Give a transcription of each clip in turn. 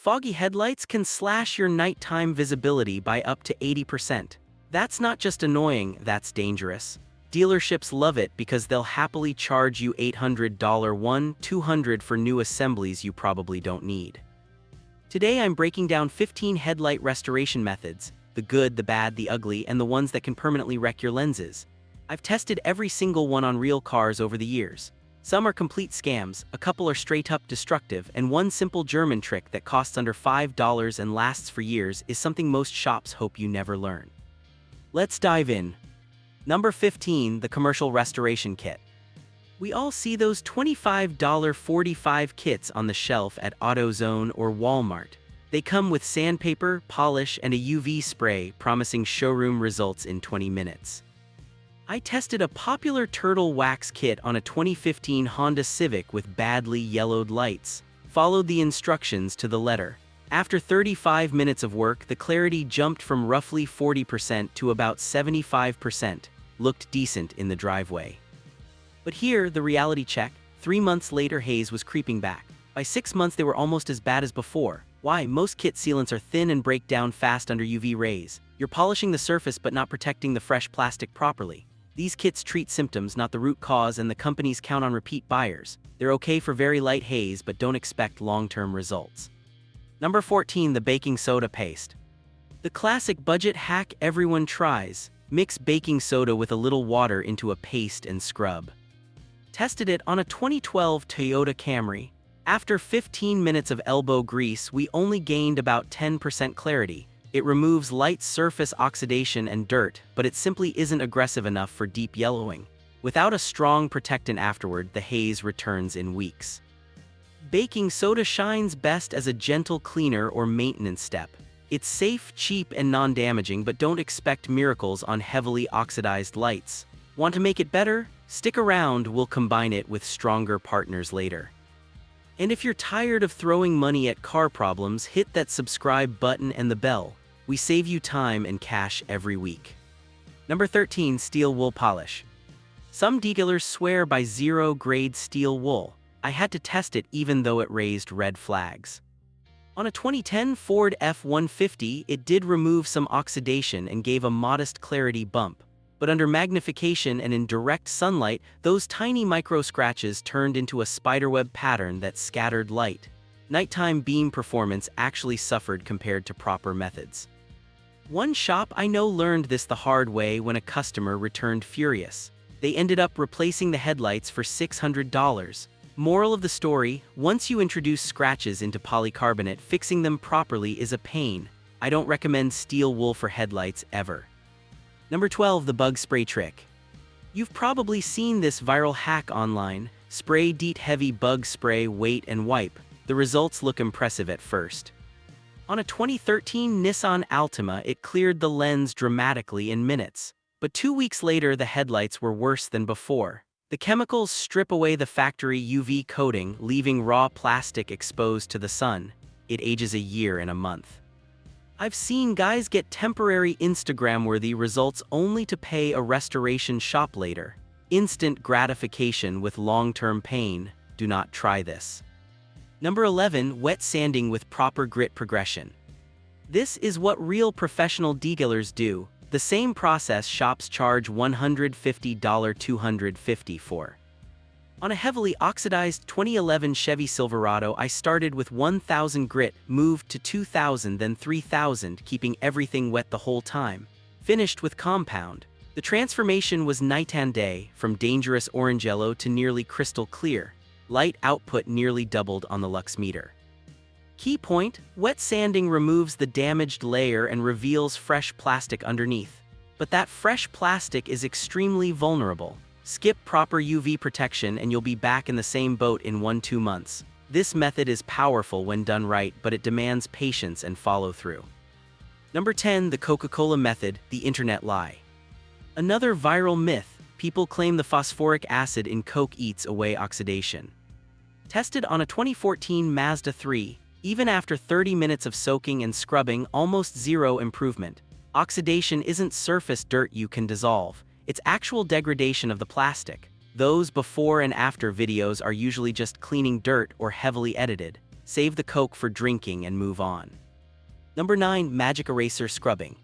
Foggy headlights can slash your nighttime visibility by up to 80%. That's not just annoying, that's dangerous. Dealerships love it because they'll happily charge you $800 $200 for new assemblies you probably don't need. Today I'm breaking down 15 headlight restoration methods, the good, the bad, the ugly, and the ones that can permanently wreck your lenses. I've tested every single one on real cars over the years. Some are complete scams, a couple are straight-up destructive, and one simple German trick that costs under $5 and lasts for years is something most shops hope you never learn. Let's dive in. Number 15, the commercial restoration kit. We all see those $25 45 kits on the shelf at AutoZone or Walmart. They come with sandpaper, polish, and a UV spray, promising showroom results in 20 minutes. I tested a popular turtle wax kit on a 2015 Honda Civic with badly yellowed lights. Followed the instructions to the letter. After 35 minutes of work, the clarity jumped from roughly 40% to about 75%. Looked decent in the driveway. But here, the reality check. 3 months later, haze was creeping back. By 6 months, they were almost as bad as before. Why? Most kit sealants are thin and break down fast under UV rays. You're polishing the surface but not protecting the fresh plastic properly. These kits treat symptoms, not the root cause, and the companies count on repeat buyers. They're okay for very light haze, but don't expect long-term results. Number 14, the baking soda paste. The classic budget hack everyone tries. Mix baking soda with a little water into a paste and scrub. Tested it on a 2012 Toyota Camry. After 15 minutes of elbow grease, we only gained about 10% clarity. It removes light surface oxidation and dirt, but it simply isn't aggressive enough for deep yellowing. Without a strong protectant afterward, the haze returns in weeks. Baking soda shines best as a gentle cleaner or maintenance step. It's safe, cheap, and non-damaging, but don't expect miracles on heavily oxidized lights. Want to make it better? Stick around, we'll combine it with stronger partners later. And if you're tired of throwing money at car problems, hit that subscribe button and the bell. We save you time and cash every week. Number 13, steel wool polish. Some dealers swear by zero-grade steel wool. I had to test it even though it raised red flags. On a 2010 Ford F-150, it did remove some oxidation and gave a modest clarity bump. But under magnification and in direct sunlight, those tiny micro-scratches turned into a spiderweb pattern that scattered light. Nighttime beam performance actually suffered compared to proper methods. One shop I know learned this the hard way when a customer returned furious. They ended up replacing the headlights for $600. Moral of the story, once you introduce scratches into polycarbonate, fixing them properly is a pain. I don't recommend steel wool for headlights ever. Number 12, the bug spray trick. You've probably seen this viral hack online. Spray DEET heavy bug spray, wait and wipe. The results look impressive at first. On a 2013 Nissan Altima, it cleared the lens dramatically in minutes. But 2 weeks later, the headlights were worse than before. The chemicals strip away the factory UV coating, leaving raw plastic exposed to the sun. It ages a year in a month. I've seen guys get temporary Instagram-worthy results only to pay a restoration shop later. Instant gratification with long-term pain. Do not try this. Number 11, wet sanding with proper grit progression. This is what real professional dealers do. The same process shops charge $150 $250 for. On a heavily oxidized 2011 Chevy Silverado, I started with 1000 grit, moved to 2000, then 3000, keeping everything wet the whole time. Finished with compound. The transformation was night and day, from dangerous orange yellow to nearly crystal clear. Light output nearly doubled on the lux meter. Key point, wet sanding removes the damaged layer and reveals fresh plastic underneath. But that fresh plastic is extremely vulnerable. Skip proper UV protection and you'll be back in the same boat in 1-2 months. This method is powerful when done right, but it demands patience and follow-through. Number 10, the Coca-Cola method, the internet lie. Another viral myth, people claim the phosphoric acid in Coke eats away oxidation. Tested on a 2014 Mazda 3, even after 30 minutes of soaking and scrubbing, almost zero improvement. Oxidation isn't surface dirt you can dissolve, it's actual degradation of the plastic. Those before and after videos are usually just cleaning dirt or heavily edited. Save the Coke for drinking and move on. Number 9. Magic Eraser Scrubbing.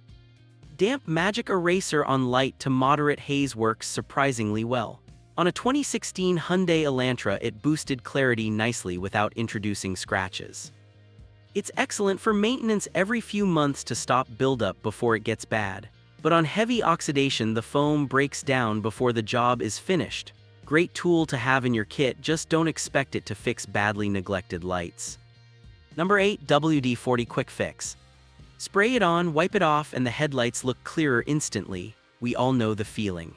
Damp Magic Eraser on light to moderate haze works surprisingly well. On a 2016 Hyundai Elantra, it boosted clarity nicely without introducing scratches. It's excellent for maintenance every few months to stop buildup before it gets bad. But on heavy oxidation, the foam breaks down before the job is finished. Great tool to have in your kit, just don't expect it to fix badly neglected lights. Number 8. WD-40 Quick Fix. Spray it on, wipe it off, and the headlights look clearer instantly. We all know the feeling.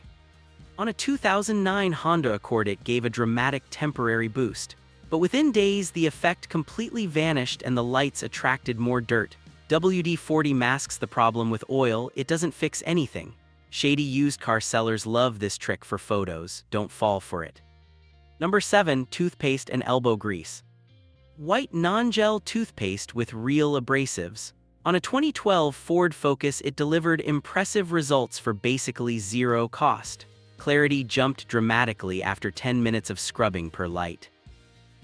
On a 2009 Honda Accord, it gave a dramatic temporary boost. But within days, the effect completely vanished and the lights attracted more dirt. WD-40 masks the problem with oil, it doesn't fix anything. Shady used car sellers love this trick for photos, don't fall for it. Number 7. Toothpaste and Elbow Grease. White non-gel toothpaste with real abrasives. On a 2012 Ford Focus, it delivered impressive results for basically zero cost. Clarity jumped dramatically after 10 minutes of scrubbing per light.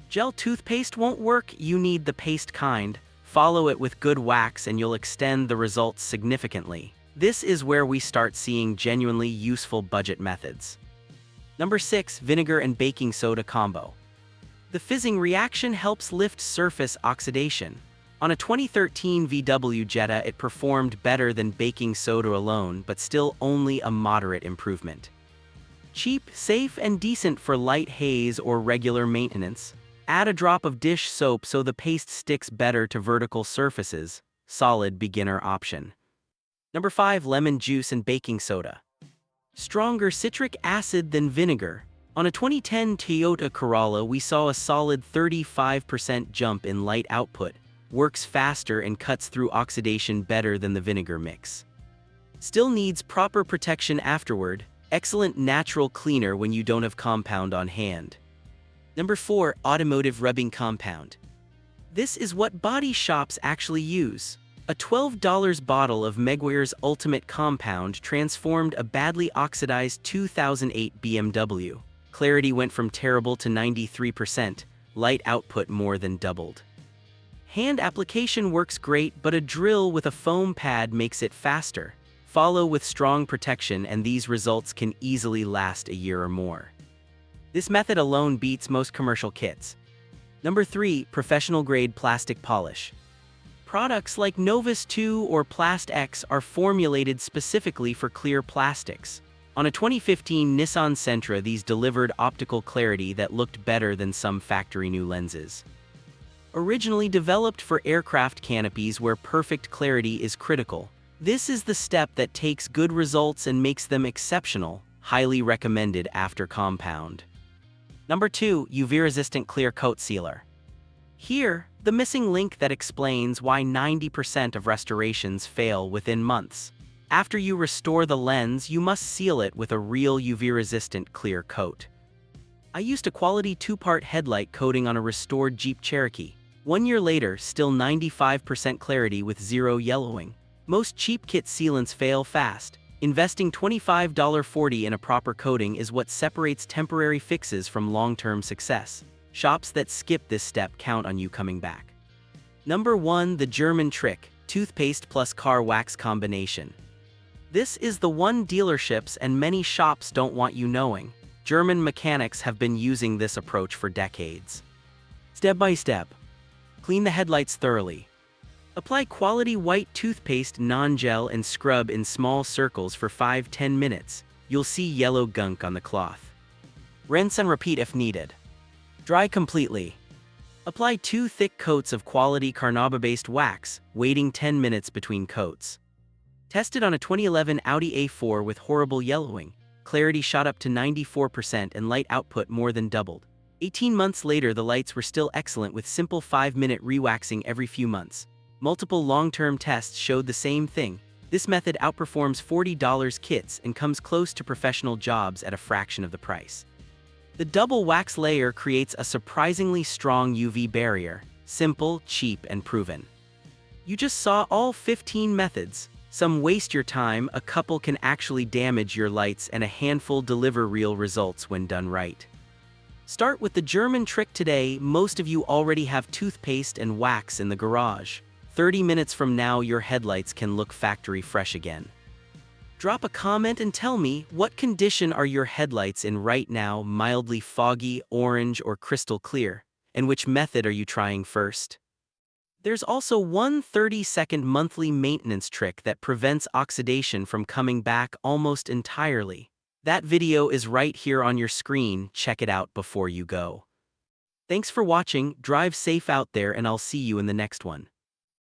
Gel toothpaste won't work, you need the paste kind. Follow it with good wax and you'll extend the results significantly. This is where we start seeing genuinely useful budget methods. Number 6. Vinegar and baking soda combo. The fizzing reaction helps lift surface oxidation. On a 2013 VW Jetta, it performed better than baking soda alone, but still only a moderate improvement. Cheap, safe, and decent for light haze or regular maintenance. Add a drop of dish soap so the paste sticks better to vertical surfaces. Solid beginner option. Number 5. Lemon juice and baking soda. Stronger citric acid than vinegar. On a 2010 Toyota Corolla, we saw a solid 35% jump in light output. Works faster and cuts through oxidation better than the vinegar mix. Still needs proper protection afterward. Excellent natural cleaner when you don't have compound on hand. Number 4. Automotive Rubbing Compound. This is what body shops actually use. A $12 bottle of Meguiar's Ultimate Compound transformed a badly oxidized 2008 BMW. Clarity went from terrible to 93%, light output more than doubled. Hand application works great, but a drill with a foam pad makes it faster. Follow with strong protection and these results can easily last a year or more. This method alone beats most commercial kits. Number 3. Professional grade plastic polish. Products like Novus 2 or Plast X are formulated specifically for clear plastics. On a 2015 Nissan Sentra, these delivered optical clarity that looked better than some factory new lenses. Originally developed for aircraft canopies where perfect clarity is critical, this is the step that takes good results and makes them exceptional. Highly recommended after compound. Number 2. UV-resistant clear coat sealer. Here, the missing link that explains why 90% of restorations fail within months. After you restore the lens, you must seal it with a real UV-resistant clear coat. I used a quality 2-part headlight coating on a restored Jeep Cherokee. 1 year later, still 95% clarity with zero yellowing. Most cheap kit sealants fail fast. Investing $25.40 in a proper coating is what separates temporary fixes from long-term success. Shops that skip this step count on you coming back. Number 1. The German trick, toothpaste plus car wax combination. This is the one dealerships and many shops don't want you knowing. German mechanics have been using this approach for decades. Step by step. Clean the headlights thoroughly. Apply quality white toothpaste non-gel and scrub in small circles for 5–10 minutes. You'll see yellow gunk on the cloth. Rinse and repeat if needed. Dry completely. Apply 2 thick coats of quality Carnauba-based wax, waiting 10 minutes between coats. Tested on a 2011 Audi A4 with horrible yellowing. Clarity shot up to 94% and light output more than doubled. 18 months later, the lights were still excellent with simple 5-minute rewaxing every few months. Multiple long-term tests showed the same thing. This method outperforms $40 kits and comes close to professional jobs at a fraction of the price. The double wax layer creates a surprisingly strong UV barrier. Simple, cheap, and proven. You just saw all 15 methods. Some waste your time, a couple can actually damage your lights, and a handful deliver real results when done right. Start with the German trick today. Most of you already have toothpaste and wax in the garage. 30 minutes from now, your headlights can look factory fresh again. Drop a comment and tell me, what condition are your headlights in right now? Mildly foggy, orange, or crystal clear? And which method are you trying first? There's also one 30-second monthly maintenance trick that prevents oxidation from coming back almost entirely. That video is right here on your screen. Check it out before you go. Thanks for watching, drive safe out there, and I'll see you in the next one.